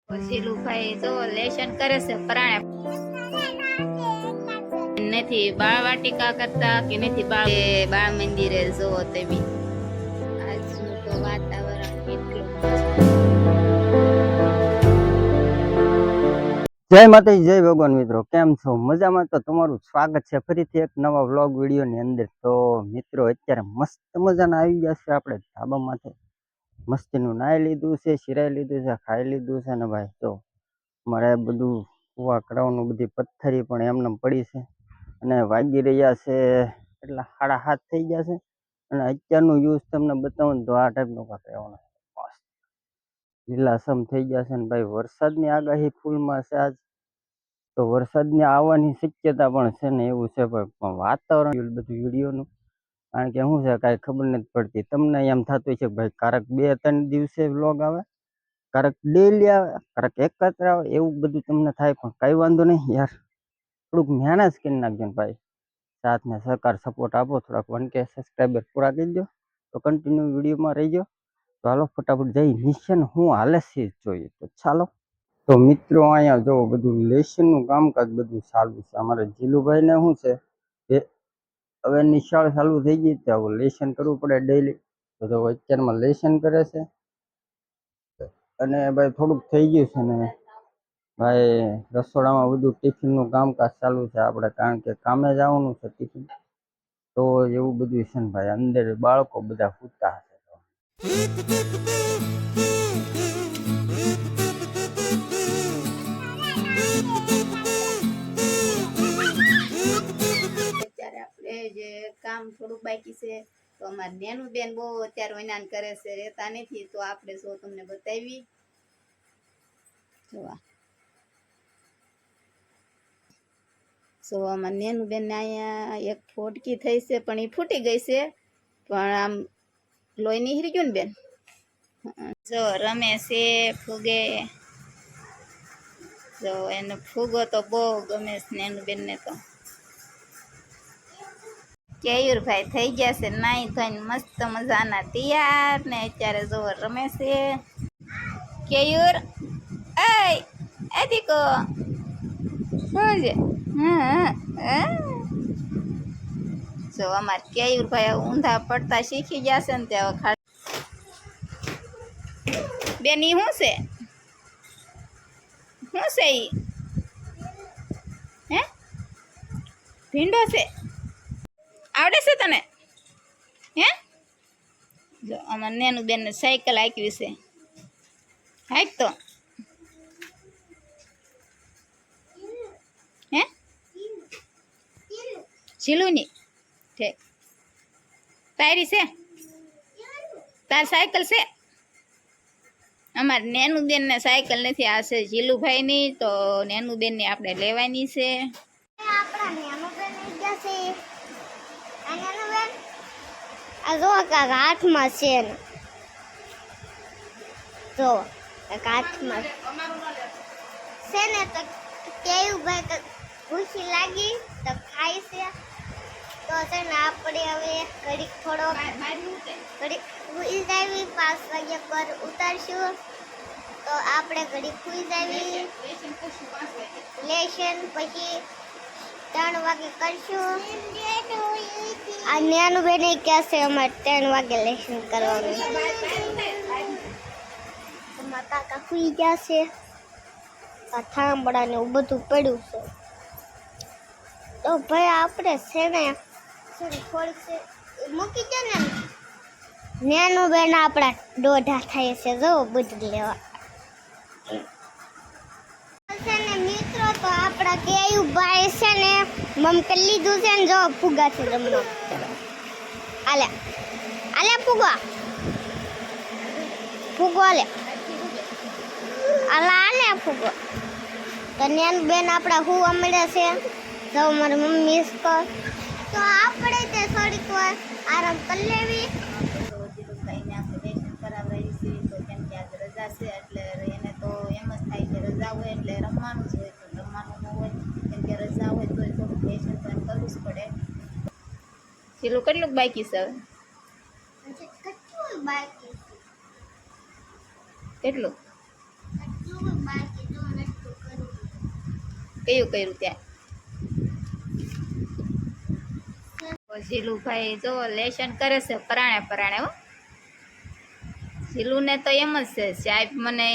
શીલુભાઈ જો લેશન કરે છે પરાણે નથી બાળ વાટિકા કરતા કે નથી બાળ મંદિરે જોવો તેવી આજનું તો વાતાવરણ કેટલું જય માતાજી, જય ભગવાન. મિત્રો કેમ છો? મજામાં? તો તમારું સ્વાગત છે ફરીથી એક નવા વ્લોગ વિડીયોની અંદર. તો મિત્રો અત્યારે મસ્ત મજાના આવી ગયા છે આપણે ધાબા માથે. મસ્તીનું નાહી લીધું છે, શિરાઈ લીધું છે, ખાઈ લીધું છે ને ભાઈ તો મારે બધું કુવા કરાવવાનું બધી પથ્થરી પણ એમને પડી છે અને વાગી રહ્યા છે એટલા 7:30 થઈ ગયા છે. અને અત્યારનું યુઝ તમને બતાવું તો આ ટાઈપનો રહેવાનો લીલાસમ થઈ ગયા છે ને ભાઈ વરસાદની આગાહી ફૂલમાં છે આજ. તો વરસાદની આવવાની શક્યતા પણ છે ને એવું છે પણ વાતાવરણ બધું વિડીયોનું કારણ કે શું છે કાંઈ ખબર નથી પડતી. તમને એમ થતું છે કે ભાઈ કારક 2-3 દિવસે વ્લોગ આવે, કારક ડેલી આવે, કારક એકત્ર આવે, એવું બધું તમને થાય. પણ કઈ વાંધો નહીં યાર, થોડુંક મહેનત કરી નાખજો ને ભાઈ. સાથ ને સહકાર સપોર્ટ આપો, થોડાક 1K સબસ્ક્રાઈબર પૂરા કરી દો તો કન્ટિન્યુ વિડીયોમાં રહીજો. તો હાલો ફટાફટ જઈ મિશન હું હાલે છે જોઈએ. તો ચાલો. તો મિત્રો અહીંયા જો બધું લેશનનું કામકાજ બધું ચાલુ છે. અમારે જીલુભાઈને શું છે એ હવે નિશાળ ચાલુ થઈ ગઈ છે, હવે લેશન કરવું પડે ડેઈલી. તો અત્યારમાં લેશન કરે છે અને ભાઈ થોડુંક થઈ ગયું છે ને ભાઈ રસોડામાં બધું ટિફિનનું કામકાજ ચાલુ છે આપણે, કારણ કે કામે જવાનું છે ટિફિન. તો એવું બધું છે ને ભાઈ, અંદર બાળકો બધા સૂતા છે. અત્યારે આપણે જે કામ થોડુંક બાકી છે તો અમારે નેનું બેન બહુ અત્યારે વૈનાન કરે છે, રહેતા નથી. તો આપણે જો તમને બતાવી જોવા અમારે નેનું બેન ને અહીંયા એક ફોટકી થઈ છે પણ એ ફૂટી ગઈ છે, પણ આમ લોહી નીકળી ગયું ને બેન. જો રમે છે ફૂગે, જો એને ફૂગો તો બહુ ગમે છે નેનું બેન ને. તો કેયુરભાઈ થઈ ગયા છે નાઈ ધોઈને મસ્ત મજાના તૈયાર ને અત્યારે જો રમે છે. કેયુર એ દીકો શું છે? જો અમારે કેયુરભાઈ ઊંધા પડતા શીખી ગયા છે ને ત્યાં બેન ઈ શું છે? શું છે ઈ? હે ભીંડો છે? આવડે છે તને? હે જો અમારે નેનું બેનને સાયકલ હાંકવી છે, હાંક તો. હે ઝીલુની ઠીક તારી છે? તાર સાયકલ છે? અમારે નેનું બેન ને સાયકલ નથી, આ છે ઝીલુભાઈની. તો નેનું બેન ની આપણે લેવાની છે. હાથમાં છે ને જો હાથમાં છે ને તો કેવું ભાઈ ભૂખી લાગી તો ખાય છે. તો છે ને આપણે હવે ઘડીક થોડો ઘડીક સુઈ જાવી, 5 વાગ્યા પર ઉતારશું. તો આપણે ઘડીક સુઈ જાવી, લેશન પછી 3 વાગે કરશું. આ ન્યાનું બેને ક્યાં છે અમારે 3 વાગે લેશન કરવાનું. અમારા કાકા સુઈ ગયા છે, આ થાંભળા ને એવું બધું પડ્યું છે. તો ભાઈ આપણે છે ને થોડીક મૂકી દે ને ન્યાનું બેન આપણા દોઢા થાય છે જો બધું લેવા છે ને મિત્રો. તો આપણા કેયુભાઈ છે ને મમ કરી લીધું છે ને જો ફુગા છે રમનો. આલે આલે ફુગા ફુગો આલે આલા આલે ફુગો. તો નેન બેન આપણા હું અમડે છે જો મારી મમ્મી તો આપણે તે થોડીક વાર આરામ કરી લેવી. જીલુભાઈને આપણે લેશન કરાવડાવી છે તો કેમ કે આજ રજા છે એટલે એને તો એમ જ થાય કે રજા હોય એટલે રમવાનું જ હોય, તો રમવાનું ન હોય કેમ કે રજા હોય તો થોડુંક લેશન તો એમ કરવું જ પડે. જીલું કેટલુંક બાકી છે હવે? કેટલું બાકી કેટલું? બાકી તો નથી કરવું. કયું કર્યું ત્યાં ઝીલુભાઈ જો લેશન કરે છે પરાણે પરાણે હો. ઝીલુને તો એમ જ છે સાહેબ મને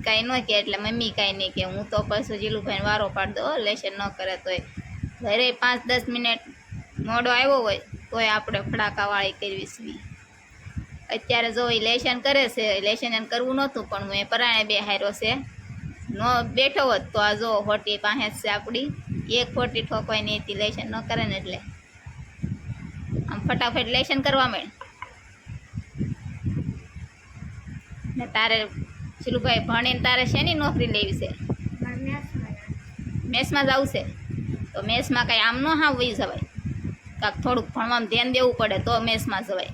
કાંઈ ન કહે એટલે મમ્મી કાંઈ નહીં કે હું તો પાછું ઝીલુભાઈને વારો પાડ દો લેશન ન કરે તોય ઘરે 5-10 મિનિટ મોડો આવ્યો હોય તોય આપણે ફડાકાવાળી કરવી છે. અત્યારે જો એ લેશન કરે છે લેશન એને કરવું નહોતું પણ હું એ પરાણે બે હાર્યો છે નો બેઠો હોત તો આ જો ખોટી પાસે જ છે આપણી એક ખોટી ઠોકવાય નહીં હતી લેશન ન કરે ને એટલે આમ ફટાફટ લેશન કરવા માંડ ને તારે શીલુભાઈ ભણીને તારે શેની નોકરી લેવી છે મેસમાં જવું છે તો મેસમાં કાંઈ આમ ન હાવ વહી જવાય કાંક થોડુંક ભણવામાં ધ્યાન દેવું પડે તો મેસમાં જવાય.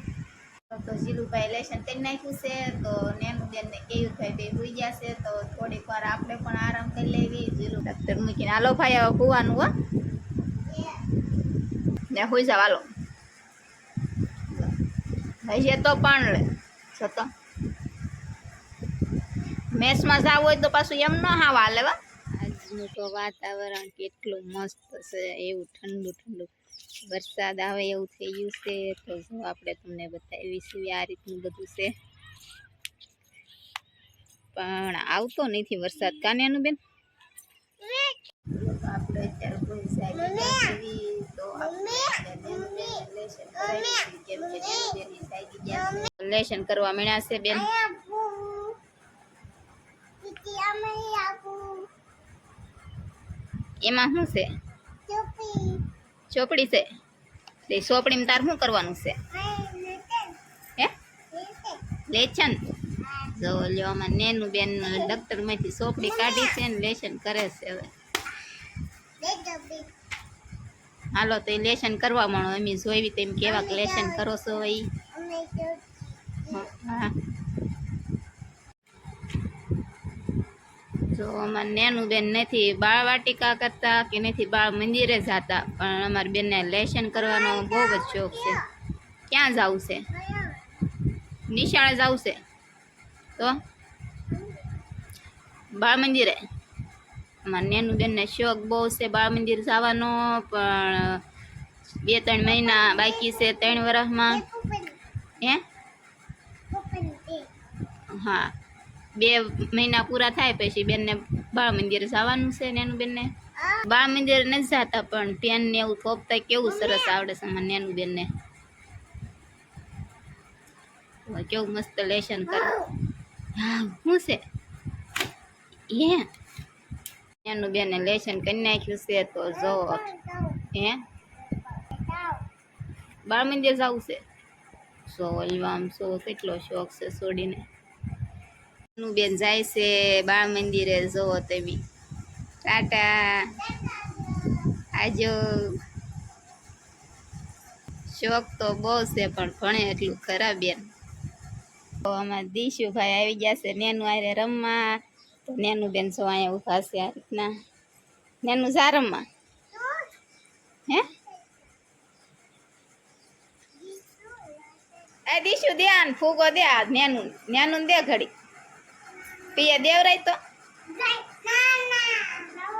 તો શીલુભાઈ લેશન કરી નાખ્યું છે તો નેનું બેનને કેયુભાઈ બે હોઈ ગયા છે તો થોડીક વાર આપણે પણ આરામ કરી લેવી. જીલું ડૉક્ટર મૂકીને હાલો ભાઈ હવે હોવાનું હો ને હોઈ જાવ હાલો હશે તો પણ લે જતો મેસમાં જવું હોય તો પાછું એમ ન હાવા હાલે વા. આજનું તો વાતાવરણ કેટલું મસ્ત છે એવું ઠંડુ ઠંડુ વરસાદ આવે એવું થઈ ગયું છે તો જો આપણે તમને બતાવીશું આ રીતનું બધું છે પણ આવતો નથી વરસાદ કાન્યાનું બેન. આપણે અત્યારે કોઈ લેશન કરવા મળ્યા છે બેન. એમાં શું છે ચોપડી છે તે ચોપડીમાં તાર શું કરવાનું છે હે લેશન જો લ્યો આમાં નેનું બેન દફતરમાંથી ચોપડી કાઢી છે ને લેશન કરે છે. હવે હાલો તો એ લેશન કરવા માંડો અમે જોઈ તેમ કેવાક લેશન કરો છો એ. હા જો અમારે નેનું બેન નથી બાળ વાટિકા કરતા કે નથી બાળ મંદિરે જતા પણ અમારી બેનને લેશન કરવાનો બહુ જ શોખ છે. ક્યાં જવું છે નિશાળે જવું છે તો બાળ મંદિરે. અમારે નેનું બેનને શોખ બહુ છે બાળ મંદિર જવાનો પણ 2-3 મહિના બાકી છે 3 વર્ષમાં હે હા 2 મહિના પૂરા થાય પછી બેનને બાળ મંદિર જવાનું છે. નેનું બેનને બાળ મંદિર નથી જતા પણ પેન ને એવું થોપતા કેવું સરસ આવડે છે અમારે નેનું બેનને. કેવું મસ્ત લેશન કરે. હા શું છે હે નેનું બેને લેશન કરી નાખ્યું છે તો જો હે બાળ મંદિર જવું છે સો આમ સો કેટલો શોખ છે છોડીને. નું બેન જાય છે બાળ મંદિરે જોવો તમે. ટાટા આજો શોખ તો બહુ છે પણ ભણે એટલું ખરાબ બેન. તો આમાં દીશુભાઈ આવી ગયા છે નેનું આરે રમવા તો નેનું બેન જો અહીંયા ઊભા છે આ રીતના. નેનું જા રમવા હે એ દીશુ ધ્યાન ફૂગો દે આ નેનું દે ઘડી પીએ દેવરાય તો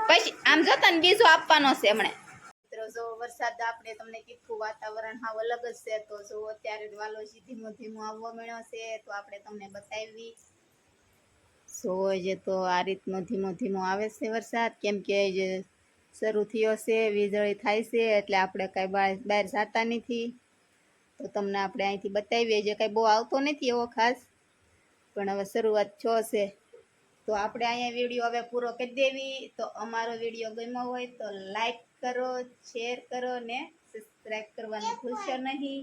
પછી આમ જોતા ને બીજો આપવાનો છે હમણે. મિત્રો જો વરસાદ આપણે તમને કીધું વાતાવરણ હાવ અલગ જ છે તો જો અત્યારે વાલોજી ધીમો ધીમો આવવા મળ્યો છે તો આપણે તમને બતાવી સો જે તો આ રીતનો ધીમો ધીમો આવે છે વરસાદ કેમ કે જે શરૂ થયો છે વીજળી થાય છે એટલે આપણે કાંઈ બહાર જતા નથી તો તમને આપણે અહીંથી બતાવીએ જે કાંઈ બહુ આવતો નથી એવો ખાસ પણ હવે શરૂઆત છો છે તો આપણે અહીંયા વિડીયો હવે પૂરો કરી દેવી. તો અમારો વિડીયો ગમ્યો હોય તો લાઈક કરો શેર કરો ને સબસ્ક્રાઈબ કરવાનું ભૂલશો નહીં.